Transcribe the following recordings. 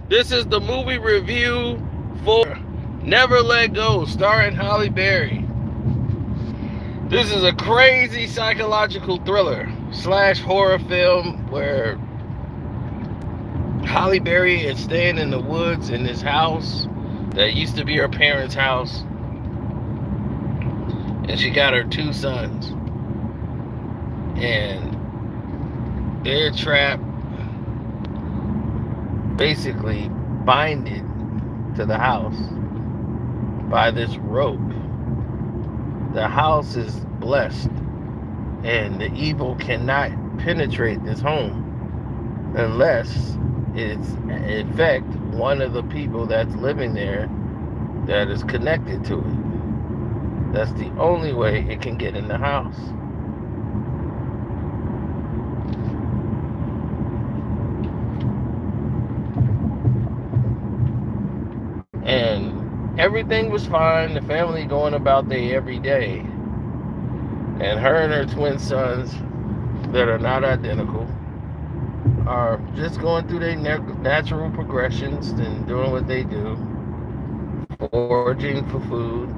This is the movie review for Never Let Go, starring Halle Berry. This is a crazy psychological thriller slash horror film where Halle Berry is staying in the woods in this house that used to be her parents' house, and she got her two sons, and they're trapped, basically binded to the house by this rope. The house is blessed, and the evil cannot penetrate this home unless it's in fact one of the people that's living there that is connected to it. That's the only way it can get in the house. And everything was fine. The family going about their every day. And her and her twin sons that are not identical are just going through their natural progressions and doing what they do, foraging for food,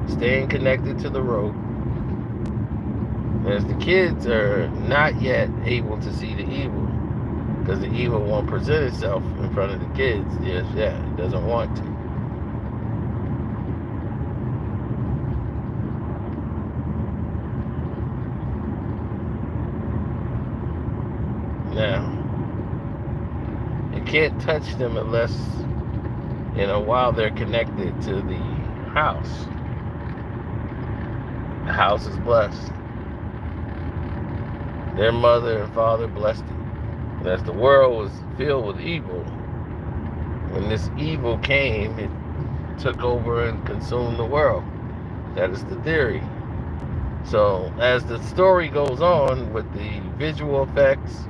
staying connected to the rope. As the kids are not yet able to see the evil, because the evil won't present itself in front of the kids. Yes, yeah, it doesn't want to. Now, it can't touch them unless, while they're connected to the house. The house is blessed. Their mother and father blessed it. And as the world was filled with evil, when this evil came, it took over and consumed the world. That is the theory. So as the story goes on with the visual effects,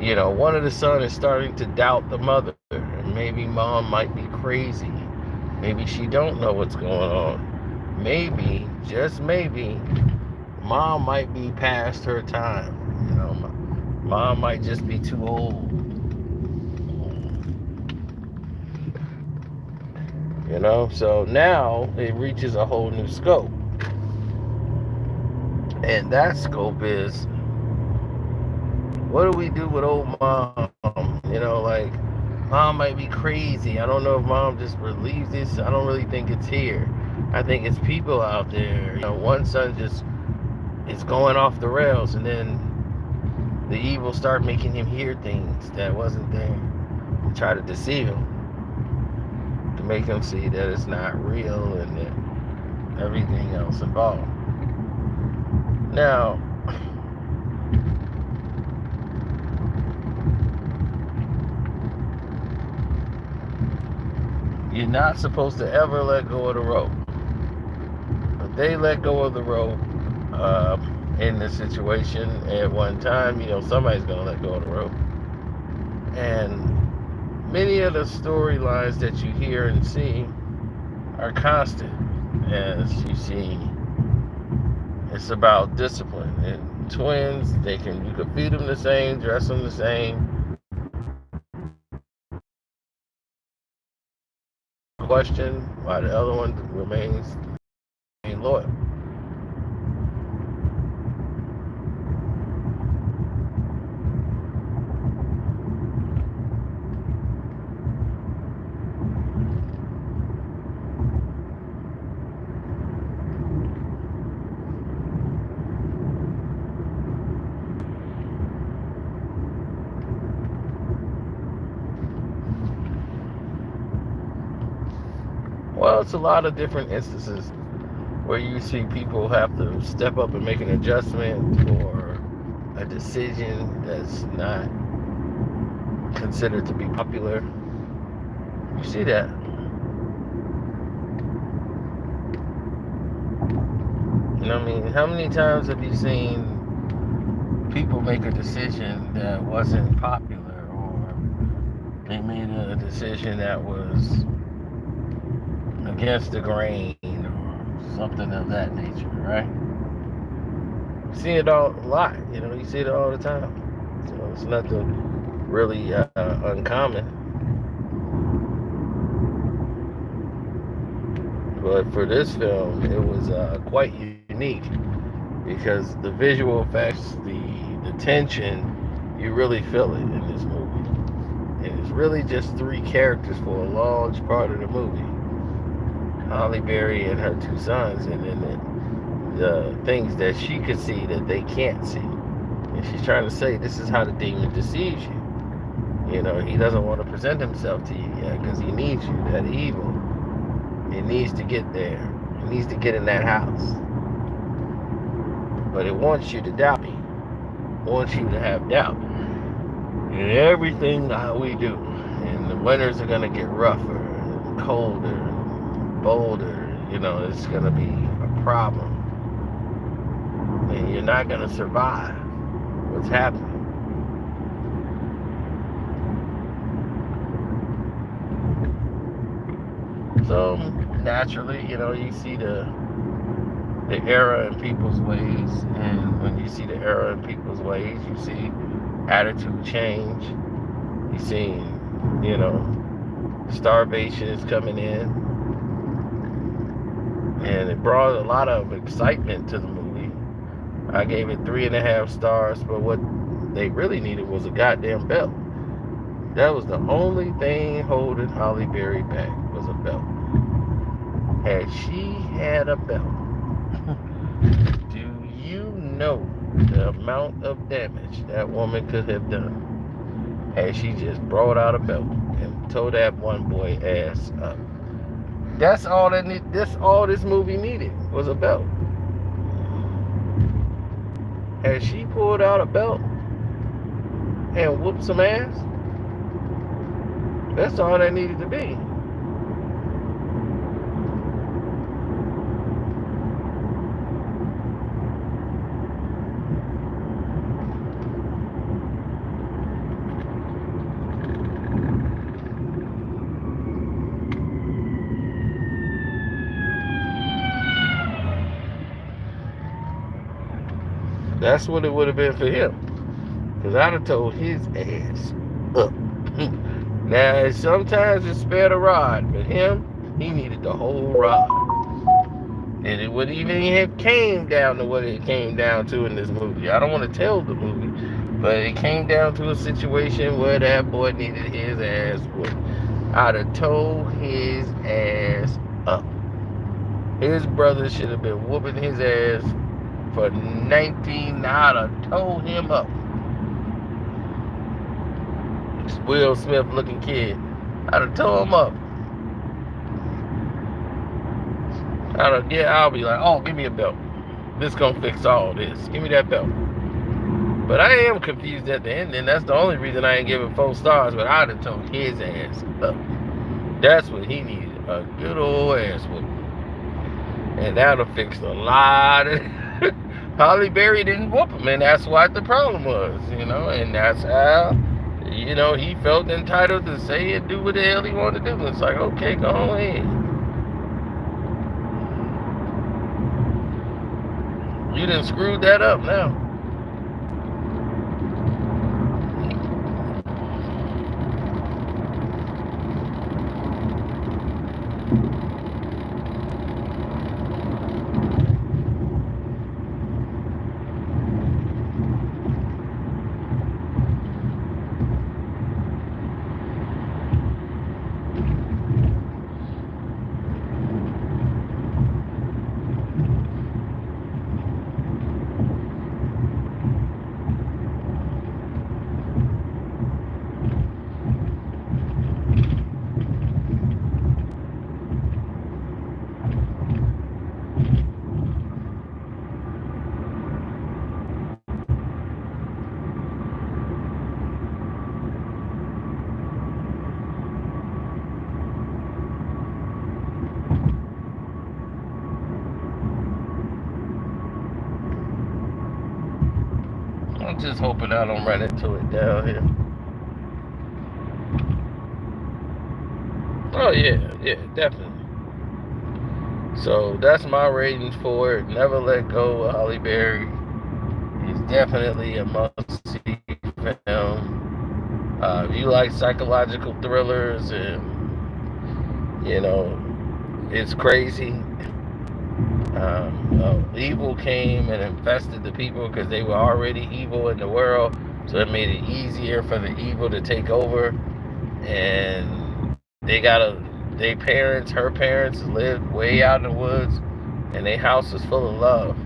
one of the sons is starting to doubt the mother. And maybe mom might be crazy. Maybe she don't know what's going on. Maybe, just maybe, mom might be past her time. Mom might just be too old. So now it reaches a whole new scope. And that scope is, what do we do with old mom? Mom might be crazy. I don't know if mom just believes this. I don't really think it's here. I think it's people out there. One son just is going off the rails, and then the evil start making him hear things that wasn't there and try to deceive him, to make him see that it's not real and that everything else involved. Now, you're not supposed to ever let go of the rope. But they let go of the rope in this situation at one time. Somebody's going to let go of the rope. And many of the storylines that you hear and see are constant. As you see, it's about discipline. And twins, you can feed them the same, dress them the same. Question why the other one remains loyal. Well, it's a lot of different instances where you see people have to step up and make an adjustment for a decision that's not considered to be popular. You see that. How many times have you seen people make a decision that wasn't popular, or they made a decision that was against the grain or something of that nature, right? You see it a lot, you see it all the time. So it's nothing really uncommon. But for this film, it was quite unique because the visual effects, the tension, you really feel it in this movie. And it's really just three characters for a large part of the movie. Halle Berry and her two sons, and then the things that she could see that they can't see. And she's trying to say, this is how the demon deceives you. You know, he doesn't want to present himself to you yet because he needs you, that evil. It needs to get there. It needs to get in that house. But it wants you to doubt me. It wants you to have doubt in everything we do. And the winters are going to get rougher, colder, bolder. You know, it's going to be a problem. And you're not going to survive what's happening. So naturally, you know, you see the error in people's ways, and when you see the error in people's ways, you see attitude change. You see, you know, starvation is coming in, and it brought a lot of excitement to the movie. I gave it 3.5 stars, but what they really needed was a goddamn belt. That was the only thing holding Halle Berry back, was a belt. Had she had a belt, do you know the amount of damage that woman could have done had she just brought out a belt and tore that one boy ass up? That's all all this movie needed was a belt. Had she pulled out a belt and whooped some ass, that's all that needed to be. That's what it would have been for him. Because I'd have told his ass up. Now, sometimes it's spare the rod, but him, he needed the whole rod. And it would even have came down to what it came down to in this movie. I don't want to tell the movie, but it came down to a situation where that boy needed his ass whooped. I'd have told his ass up. His brother should have been whooping his ass for 19. I'd have told him up. Will Smith looking kid. I'd have told him up. I'll be like, oh, give me a belt. This gonna fix all this. Give me that belt. But I am confused at the end, and that's the only reason I ain't giving 4 stars, but I'd have told his ass up. That's what he needed, a good old ass whooping. And that would have fixed a lot of... Halle Berry didn't whoop him, and that's what the problem was, you know, and that's how, you know, he felt entitled to say and do what the hell he wanted to do. It's like, okay, go ahead. You done screwed that up now. I'm just hoping I don't run into it down here. Oh yeah, definitely. So that's my ratings for it. Never Let Go of Halle Berry. It's definitely a must-see film. If you like psychological thrillers and it's crazy. Evil came and infested the people because they were already evil in the world, so it made it easier for the evil to take over. And her parents lived way out in the woods, and their house was full of love.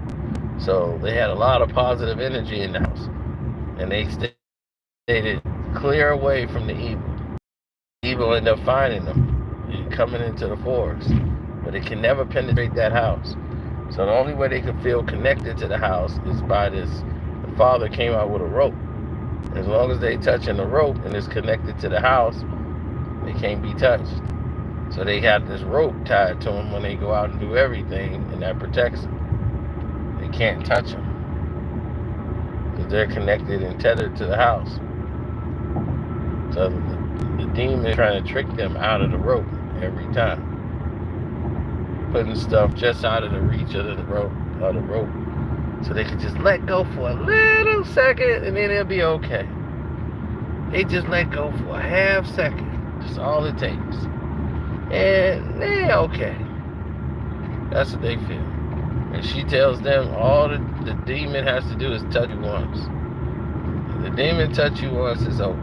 So they had a lot of positive energy in the house, and they stayed clear away from the evil. Evil ended up finding them and coming into the forest, but it can never penetrate that house. So the only way they could feel connected to the house is by this. The father came out with a rope. As long as they touching the rope and it's connected to the house, they can't be touched. So they have this rope tied to them when they go out and do everything, and that protects them. They can't touch them because they're connected and tethered to the house. So the demon is trying to trick them out of the rope every time, putting stuff just out of the reach of the rope, so they can just let go for a little second, and then it'll be okay. They just let go for a half second. That's all it takes. And they're okay. That's what they feel. And she tells them all the demon has to do is touch you once. If the demon touch you once, it's over.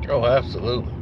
Oh, absolutely.